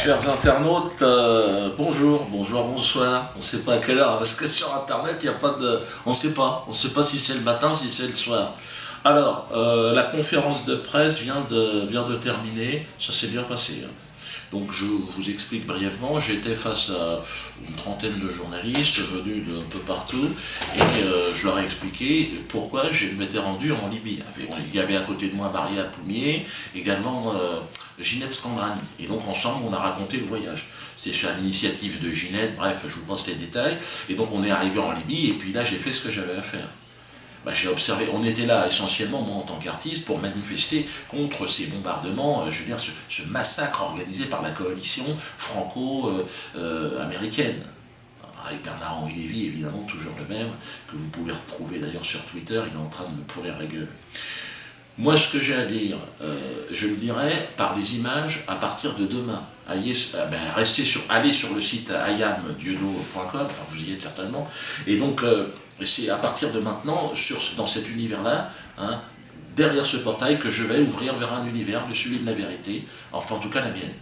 Chers internautes, bonjour, bonsoir. On ne sait pas à quelle heure, hein, parce que sur Internet, il n'y a pas de... On ne sait pas si c'est le matin, si c'est le soir. Alors, la conférence de presse vient de terminer, ça s'est bien passé. Hein. Donc je vous explique brièvement, j'étais face à une trentaine de journalistes venus d'un peu partout et je leur ai expliqué pourquoi je m'étais rendu en Libye. Il y avait à côté de moi Maria Poumier, également Ginette Scandrani. Et donc ensemble on a raconté le voyage. C'était sur l'initiative de Ginette, bref je vous passe les détails. Et donc on est arrivé en Libye et puis là j'ai fait ce que j'avais à faire. J'ai observé, on était là essentiellement, moi en tant qu'artiste, pour manifester contre ces bombardements, je veux dire, ce massacre organisé par la coalition franco-américaine. Avec Bernard-Henri Lévy, évidemment, toujours le même, que vous pouvez retrouver d'ailleurs sur Twitter, il est en train de me pourrir la gueule. Moi, ce que j'ai à dire, je le dirai par les images à partir de demain. Allez sur le site ayamdiodo.com, enfin vous y êtes certainement, et donc c'est à partir de maintenant, dans cet univers-là, hein, derrière ce portail, que je vais ouvrir vers un univers, celui de la vérité, enfin en tout cas la mienne.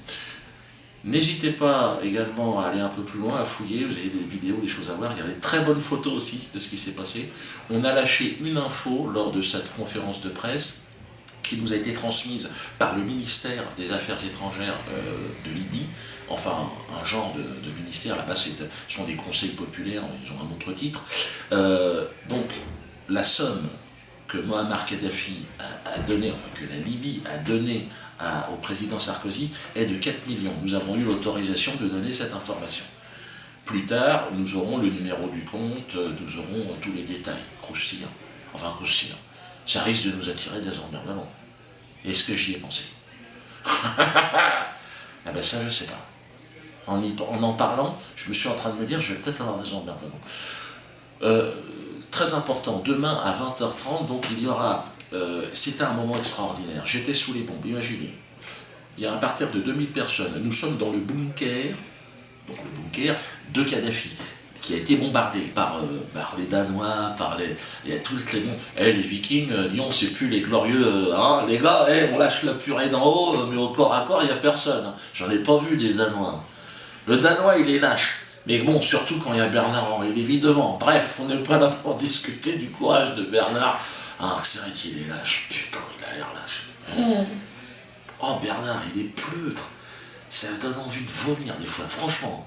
N'hésitez pas également à aller un peu plus loin, à fouiller, vous avez des vidéos, des choses à voir, il y a des très bonnes photos aussi de ce qui s'est passé. On a lâché une info lors de cette conférence de presse, qui nous a été transmise par le ministère des Affaires étrangères de Libye, enfin un genre de ministère, là-bas ce sont des conseils populaires, ils ont un autre titre. Donc la somme que Moammar Kadhafi a donnée, enfin que la Libye a donnée au président Sarkozy est de 4 millions. Nous avons eu l'autorisation de donner cette information. Plus tard, nous aurons le numéro du compte, nous aurons tous les détails, croustillants, enfin croustillants. Ça risque de nous attirer des emmerdements. Est-ce que j'y ai pensé? Ah ben ça, je ne sais pas. En en parlant, je me suis en train de me dire, je vais peut-être avoir des emmerdements. Très important, demain à 20h30, donc il y aura... c'était un moment extraordinaire. J'étais sous les bombes, imaginez. Il y a à partir de 2000 personnes. Nous sommes dans le bunker, de Kadhafi, qui a été bombardé par les Danois, il y a toutes les bons. Les Vikings, disons, c'est plus les glorieux, hein, les gars, on lâche la purée d'en haut, mais au corps à corps, il n'y a personne. Hein. J'en ai pas vu des Danois. Le Danois, il est lâche. Mais bon, surtout quand il y a Bernard-Henri Lévy devant. Bref, on n'est pas là pour discuter du courage de Bernard. Ah, c'est vrai qu'il est lâche. Putain, il a l'air lâche. Oh, Bernard, il est pleutre. Ça donne envie de vomir des fois, franchement.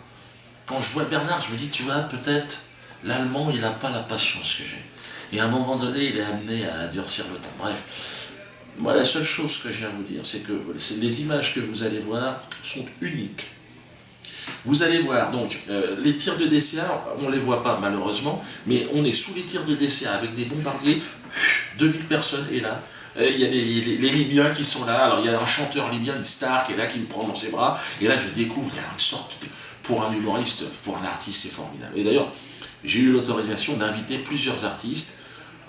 Quand je vois Bernard, je me dis, tu vois, peut-être, l'Allemand, il n'a pas la patience que j'ai. Et à un moment donné, il est amené à durcir le temps. Bref, moi, la seule chose que j'ai à vous dire, c'est que les images que vous allez voir sont uniques. Vous allez voir, donc, les tirs de DCA, on ne les voit pas, malheureusement, mais on est sous les tirs de DCA avec des bombardiers, 2000 personnes, et là, il y a les Libyens qui sont là. Alors, il y a un chanteur libyen, une star, qui est là, qui me prend dans ses bras, et là, je découvre, il y a une sorte de... Pour un humoriste, pour un artiste, c'est formidable. Et d'ailleurs, j'ai eu l'autorisation d'inviter plusieurs artistes,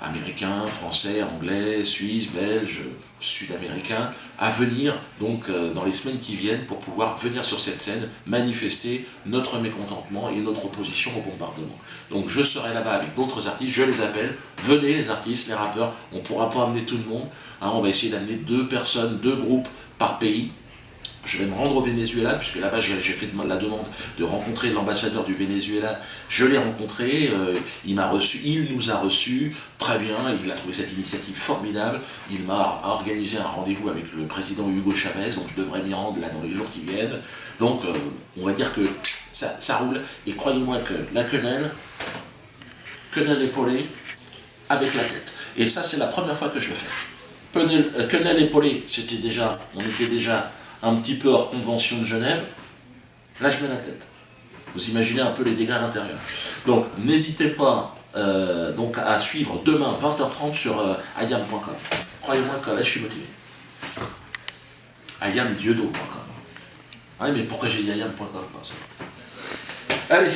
américains, français, anglais, suisses, belges, sud-américains, à venir donc dans les semaines qui viennent pour pouvoir venir sur cette scène manifester notre mécontentement et notre opposition au bombardement. Donc je serai là-bas avec d'autres artistes, je les appelle, venez les artistes, les rappeurs, on ne pourra pas amener tout le monde, hein, on va essayer d'amener 2 personnes, 2 groupes par pays. Je vais me rendre au Venezuela, puisque là-bas j'ai fait la demande de rencontrer l'ambassadeur du Venezuela. Je l'ai rencontré, il nous a reçus, très bien, il a trouvé cette initiative formidable. Il m'a organisé un rendez-vous avec le président Hugo Chavez, donc je devrais m'y rendre là dans les jours qui viennent. Donc on va dire que ça roule, et croyez-moi que la quenelle épaulée avec la tête. Et ça c'est la première fois que je le fais. Quenelle épaulée, on était déjà un petit peu hors convention de Genève, là je mets la tête. Vous imaginez un peu les dégâts à l'intérieur. Donc n'hésitez pas donc à suivre demain 20h30 sur ayam.com. Croyez-moi que là je suis motivé. ayamdiodo.com. Ouais, mais pourquoi j'ai dit ayam.com? Allez.